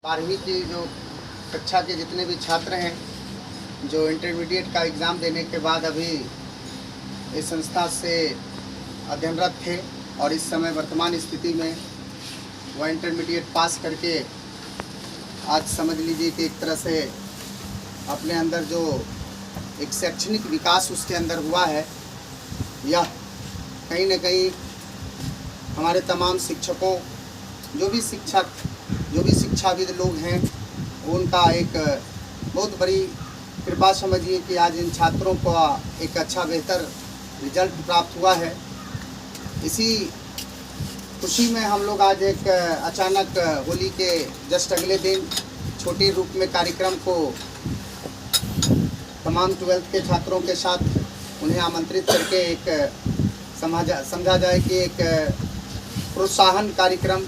12वीं की जो कक्षा के जितने भी छात्र हैं जो इंटरमीडिएट का एग्ज़ाम देने के बाद अभी इस संस्था से अध्ययनरत थे और इस समय वर्तमान स्थिति में वह इंटरमीडिएट पास करके आज समझ लीजिए कि एक तरह से अपने अंदर जो एक शैक्षणिक विकास उसके अंदर हुआ है, यह कहीं न कहीं हमारे तमाम शिक्षकों जो भी शिक्षाविद लोग हैं उनका एक बहुत बड़ी कृपा समझिए कि आज इन छात्रों को एक अच्छा बेहतर रिजल्ट प्राप्त हुआ है। इसी खुशी में हम लोग आज एक अचानक होली के जस्ट अगले दिन छोटे रूप में कार्यक्रम को तमाम 12th के छात्रों के साथ उन्हें आमंत्रित करके एक समझा जाए कि एक प्रोत्साहन कार्यक्रम,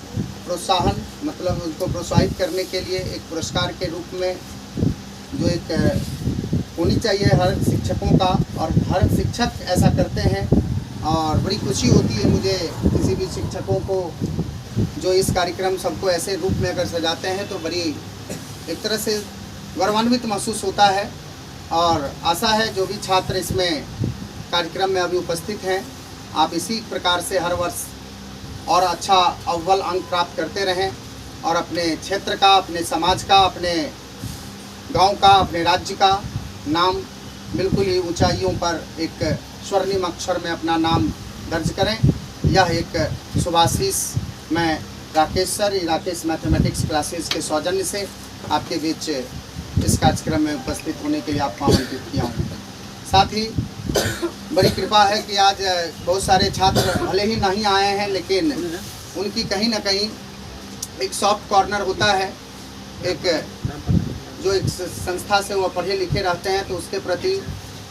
प्रोत्साहन मतलब उनको प्रोत्साहित करने के लिए एक पुरस्कार के रूप में जो एक होनी चाहिए हर शिक्षकों का, और हर शिक्षक ऐसा करते हैं और बड़ी खुशी होती है मुझे किसी भी शिक्षकों को जो इस कार्यक्रम सबको ऐसे रूप में अगर सजाते हैं तो बड़ी एक तरह से गौरवान्वित महसूस होता है। और आशा है जो भी छात्र इसमें कार्यक्रम में अभी उपस्थित हैं आप इसी प्रकार से हर वर्ष और अच्छा अव्वल अंक प्राप्त करते रहें और अपने क्षेत्र का, अपने समाज का, अपने गांव का, अपने राज्य का नाम बिल्कुल ही ऊंचाइयों पर एक स्वर्णिम अक्षर में अपना नाम दर्ज करें। यह एक शुभाशीष मैं राकेश मैथमेटिक्स क्लासेस के सौजन्य से आपके बीच इस कार्यक्रम में उपस्थित होने के लिए आपको आमंत्रित किया हूँ। साथ ही बड़ी कृपा है कि आज बहुत सारे छात्र भले ही नहीं आए हैं लेकिन उनकी कहीं ना कहीं एक सॉफ्ट कॉर्नर होता है, एक जो एक संस्था से वो पढ़े लिखे रहते हैं तो उसके प्रति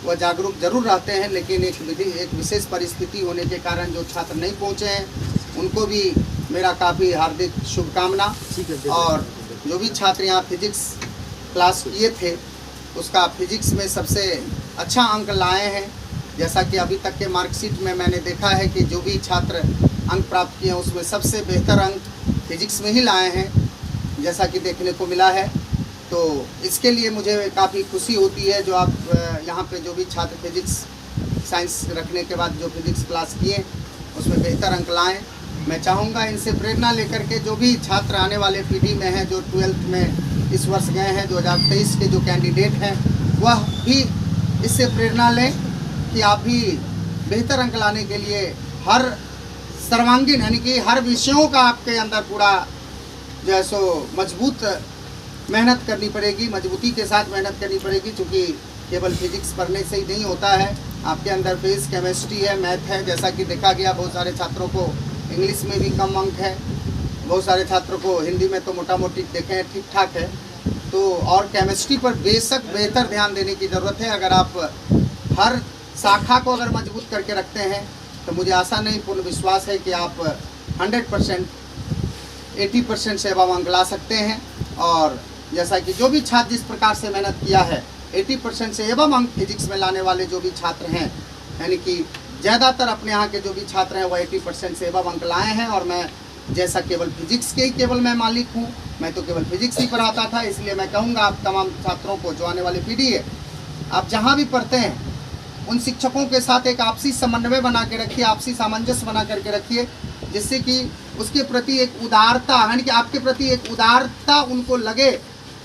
वह जागरूक जरूर रहते हैं, लेकिन एक विशेष परिस्थिति होने के कारण जो छात्र नहीं पहुंचे हैं उनको भी मेरा काफ़ी हार्दिक शुभकामना। और जो भी छात्र यहाँ फिजिक्स क्लास किए थे उसका फिजिक्स में सबसे अच्छा अंक लाए हैं। जैसा कि अभी तक के मार्कशीट में मैंने देखा है कि जो भी छात्र अंक प्राप्त किए हैं उसमें सबसे बेहतर अंक फिजिक्स में ही लाए हैं जैसा कि देखने को मिला है। तो इसके लिए मुझे काफ़ी खुशी होती है जो आप यहाँ पे जो भी छात्र फिजिक्स साइंस रखने के बाद जो फिजिक्स क्लास किए उसमें बेहतर अंक लाएँ। मैं चाहूँगा इनसे प्रेरणा लेकर के जो भी छात्र आने वाले पीढ़ी में हैं जो 12th में इस वर्ष गए हैं 2023 के जो कैंडिडेट हैं वह भी इससे प्रेरणा लें कि आप भी बेहतर अंक लाने के लिए हर सर्वांगीण यानी कि हर विषयों का आपके अंदर पूरा जो है सो मजबूत मेहनत करनी पड़ेगी, मजबूती के साथ मेहनत करनी पड़ेगी, क्योंकि केवल फिजिक्स पढ़ने से ही नहीं होता है। आपके अंदर फिजिक्स, केमिस्ट्री है, मैथ है। जैसा कि देखा गया बहुत सारे छात्रों को इंग्लिश में भी कम अंक है, बहुत सारे छात्रों को हिंदी में तो मोटा मोटी देखें ठीक ठाक है। तो और केमिस्ट्री पर बेशक बेहतर ध्यान देने की ज़रूरत है। अगर आप हर शाखा को अगर मजबूत करके रखते हैं तो मुझे आशा नहीं पूर्ण विश्वास है कि आप 100% 80% से अबव अंक ला सकते हैं। और जैसा कि जो भी छात्र जिस प्रकार से मेहनत किया है 80% से अबव अंक फिजिक्स में लाने वाले जो भी छात्र हैं यानी कि ज़्यादातर अपने यहाँ के जो भी छात्र हैं वह 80% से अबव अंक लाए हैं। और मैं जैसा केवल फिजिक्स के ही केवल मैं मालिक हूँ, मैं तो केवल फिजिक्स ही पढ़ाता था, इसलिए मैं कहूँगा आप तमाम छात्रों को जो आने वाली पीढ़ी है आप जहाँ भी पढ़ते हैं उन शिक्षकों के साथ एक आपसी समन्वय बना के रखिए, आपसी सामंजस्य बना करके रखिए, जिससे कि उसके प्रति एक उदारता यानी कि आपके प्रति एक उदारता उनको लगे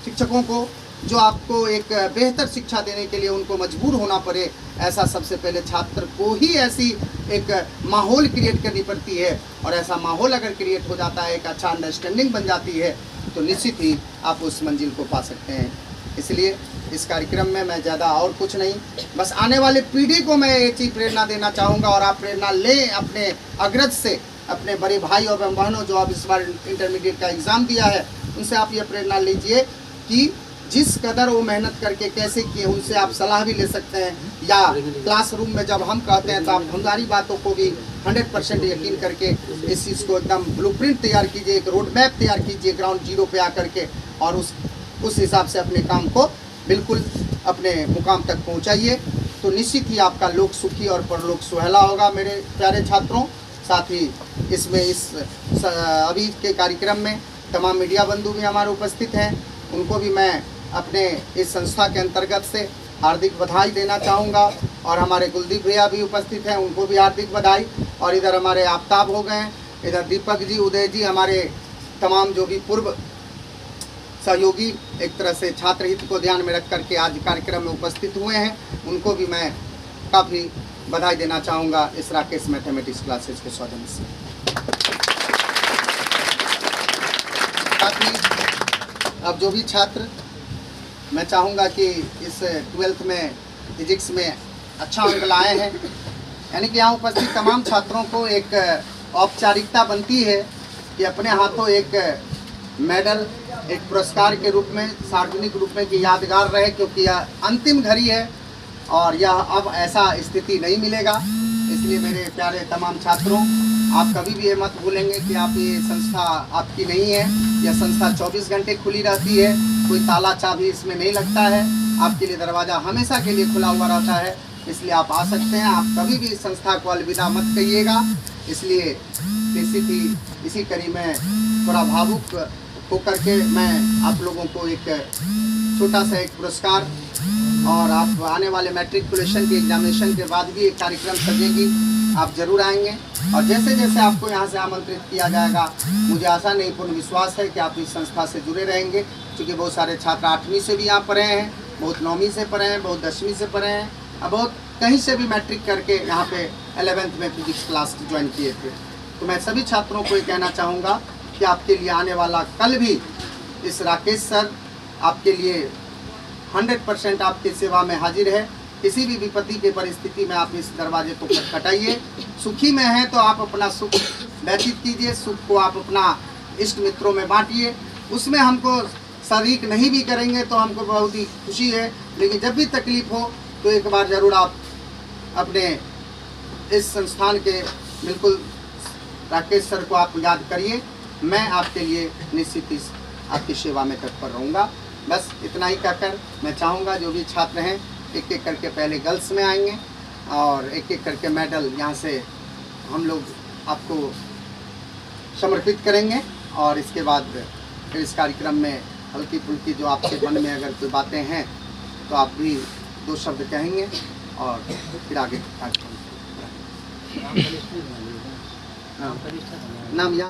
शिक्षकों को, जो आपको एक बेहतर शिक्षा देने के लिए उनको मजबूर होना पड़े। ऐसा सबसे पहले छात्र को ही ऐसी एक माहौल क्रिएट करनी पड़ती है, और ऐसा माहौल अगर क्रिएट हो जाता है, एक अच्छा अंडरस्टैंडिंग बन जाती है तो निश्चित ही आप उस मंजिल को पा सकते हैं। इसलिए इस कार्यक्रम में मैं ज़्यादा और कुछ नहीं, बस आने वाले पीढ़ी को मैं ये चीज़ प्रेरणा देना चाहूँगा और आप प्रेरणा लें अपने अग्रज से, अपने बड़े भाई और बहनों जो अब इस बार इंटरमीडिएट का एग्ज़ाम दिया है उनसे आप ये प्रेरणा लीजिए कि जिस कदर वो मेहनत करके कैसे किए उनसे आप सलाह भी ले सकते हैं, या क्लासरूम में जब हम कहते हैं तो आप हमारी बातों को भी 100% यकीन करके इस चीज़ को एकदम ब्लूप्रिंट तैयार कीजिए, एक रोड मैप तैयार कीजिए ग्राउंड जीरो पे आकर के, और उस हिसाब से अपने काम को बिल्कुल अपने मुकाम तक पहुंचाइए। तो निश्चित ही आपका लोक सुखी और परलोक सुहेला होगा मेरे प्यारे छात्रों। साथ ही इसमें इस अभी के कार्यक्रम में तमाम मीडिया बंधु भी हमारे उपस्थित हैं, उनको भी मैं अपने इस संस्था के अंतर्गत से हार्दिक बधाई देना चाहूँगा। और हमारे कुलदीप भैया भी उपस्थित हैं, उनको भी हार्दिक बधाई। और इधर हमारे आफ्ताब हो गए, इधर दीपक जी, उदय जी, हमारे तमाम जो भी पूर्व सहयोगी एक तरह से छात्र हित को ध्यान में रख करके आज कार्यक्रम में उपस्थित हुए हैं, उनको भी मैं काफ़ी बधाई देना चाहूँगा इस राकेश मैथमेटिक्स क्लासेस के सौजन्य से। साथ ही अब जो भी छात्र, मैं चाहूँगा कि इस 12th में फिजिक्स में अच्छा अंक लाए हैं, यानी कि यहाँ उपस्थित तमाम छात्रों को एक औपचारिकता बनती है कि अपने हाथों एक मेडल, एक पुरस्कार के रूप में, सार्वजनिक रूप में कि यादगार रहे, क्योंकि यह अंतिम घड़ी है और यह अब ऐसा स्थिति नहीं मिलेगा। इसलिए मेरे प्यारे तमाम छात्रों, आप कभी भी ये मत भूलेंगे कि आप ये संस्था आपकी नहीं है। यह संस्था 24 घंटे खुली रहती है, कोई ताला चाबी इसमें नहीं लगता है, आपके लिए दरवाज़ा हमेशा के लिए खुला हुआ रहता है। इसलिए आप आ सकते हैं, आप कभी भी इस संस्था को अलविदा मत कहिएगा। इसलिए इसी कड़ी में थोड़ा भावुक होकर के मैं आप लोगों को एक छोटा सा एक पुरस्कार, और आप आने वाले मैट्रिकुलेशन के एग्जामिनेशन के बाद भी एक कार्यक्रम सजेगी, आप जरूर आएंगे। और जैसे जैसे आपको यहाँ से आमंत्रित किया जाएगा, मुझे आशा नहीं पूर्ण विश्वास है कि आप इस संस्था से जुड़े रहेंगे, क्योंकि बहुत सारे छात्र 8वीं से भी यहाँ पढ़े हैं, बहुत 9वीं से पढ़े हैं, बहुत 10वीं से पढ़े हैं, और बहुत कहीं से भी मैट्रिक करके यहाँ पे 11th में फिजिक्स क्लास ज्वाइन किए थे। तो मैं सभी छात्रों को ये कहना चाहूँगा कि आपके लिए आने वाला कल भी इस राकेश सर आपके लिए 100% आपकी सेवा में हाजिर है। किसी भी विपत्ति के परिस्थिति में आप इस दरवाजे को खटखटाइए। सुखी में हैं तो आप अपना सुख व्यतीत कीजिए, सुख को आप अपना इष्ट मित्रों में बांटिए। उसमें हमको शरीक नहीं भी करेंगे तो हमको बहुत ही खुशी है, लेकिन जब भी तकलीफ हो तो एक बार ज़रूर आप अपने इस संस्थान के बिल्कुल राकेश सर को आप याद करिए। मैं आपके लिए निश्चित इस आपकी सेवा में तत्पर रहूँगा। बस इतना ही कहकर मैं चाहूँगा जो भी छात्र हैं एक एक करके पहले गर्ल्स में आएंगे और एक एक करके मेडल यहाँ से हम लोग आपको समर्पित करेंगे। और इसके बाद फिर इस कार्यक्रम में हल्की फुल्की जो आपके मन में अगर कोई बातें हैं तो आप भी 2 शब्द कहेंगे और फिर आगे कार्यक्रम नाम